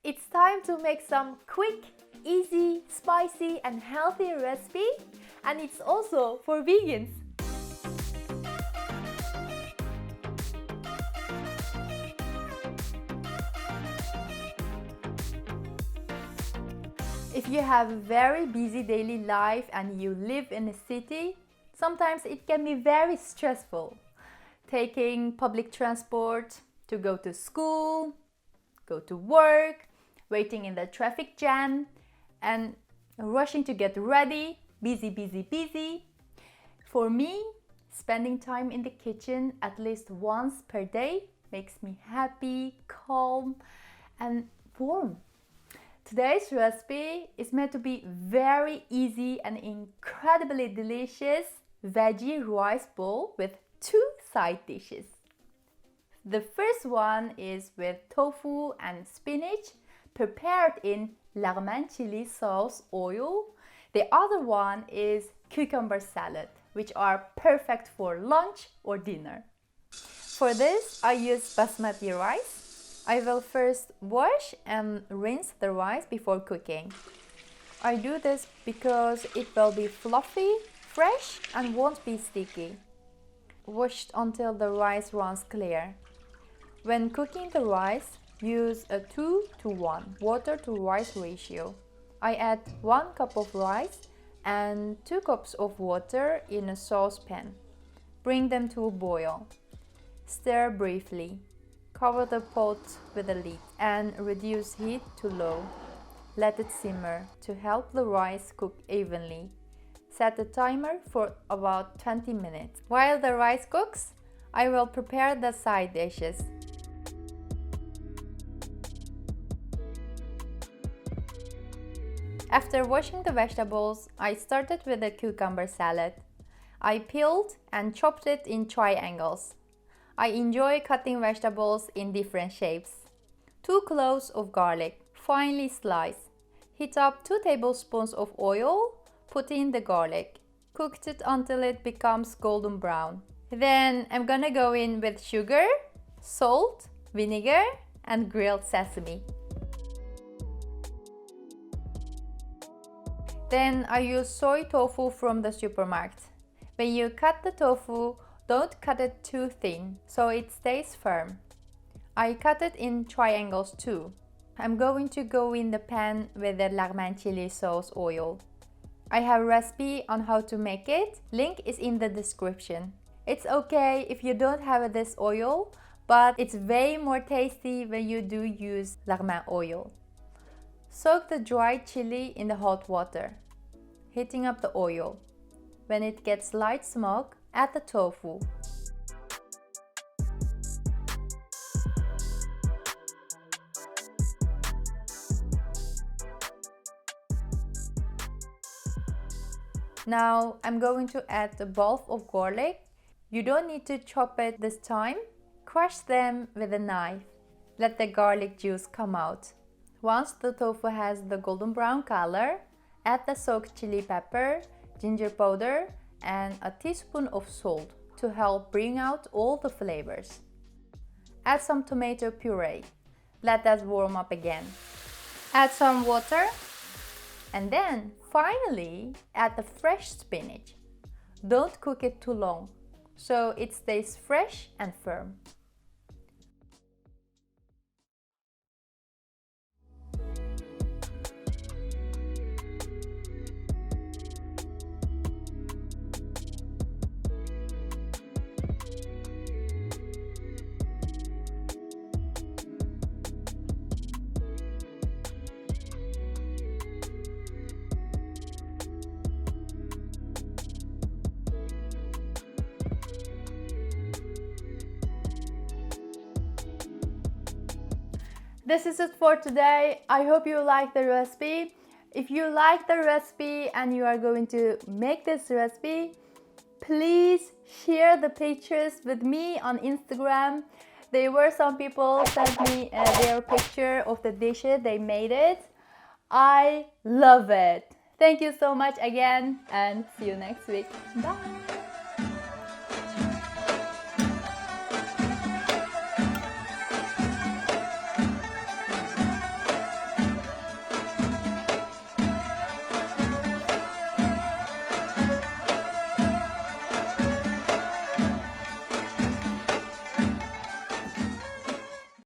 It's time to make some quick, easy, spicy and healthy recipe, and it's also for vegans. If you have a very busy daily life and you live in a city, sometimes it can be very stressful. Taking public transport to go to school, go to work, waiting in the traffic jam, and rushing to get ready, busy. For me, spending time in the kitchen at least once per day makes me happy, calm, and warm. Today's recipe is meant to be very easy and incredibly delicious veggie rice bowl with 2 side dishes. The first one is with tofu and spinach prepared in Lagman Chili Oil. The other one is cucumber salad, which are perfect for lunch or dinner. For this, I use basmati rice. I will first wash and rinse the rice before cooking. I do this because it will be fluffy, fresh and won't be sticky. Wash until the rice runs clear. When cooking the rice, use a 2:1 water to rice ratio. I add 1 cup of rice and 2 cups of water in a saucepan. Bring them to a boil. Stir briefly. Cover the pot with a lid and reduce heat to low. Let it simmer to help the rice cook evenly. Set a timer for about 20 minutes. While the rice cooks, I will prepare the side dishes. After washing the vegetables, I started with the cucumber salad. I peeled and chopped it in triangles. I enjoy cutting vegetables in different shapes. 2 cloves of garlic, finely sliced. Heat up 2 tablespoons of oil. Put in the garlic. Cook it until it becomes golden brown. Then I'm gonna go in with sugar, salt, vinegar, and grilled sesame. Then I use soy tofu from the supermarket. When you cut the tofu, don't cut it too thin, so it stays firm. I cut it in triangles too. I'm going to go in the pan with the Lagman Chili Oil. I have a recipe on how to make it. Link is in the description. It's okay if you don't have this oil, but it's way more tasty when you do use Lagman oil. Soak the dried chili in the hot water. Heating up the oil. When it gets light smoke, add the tofu. Now I'm going to add a bulb of garlic. You don't need to chop it this time. Crush them with a knife. Let the garlic juice come out. Once the tofu has the golden brown color, add the soaked chili pepper, ginger powder, and a teaspoon of salt to help bring out all the flavors. Add some tomato puree. Let that warm up again. Add some water. And then, finally, add the fresh spinach. Don't cook it too long, so it stays fresh and firm. This is it for today. I hope you like the recipe. If you like the recipe and you are going to make this recipe, please share the pictures with me on Instagram. There were some people sent me their picture of the dishes they made it. I love it. Thank you so much again and see you next week. Bye.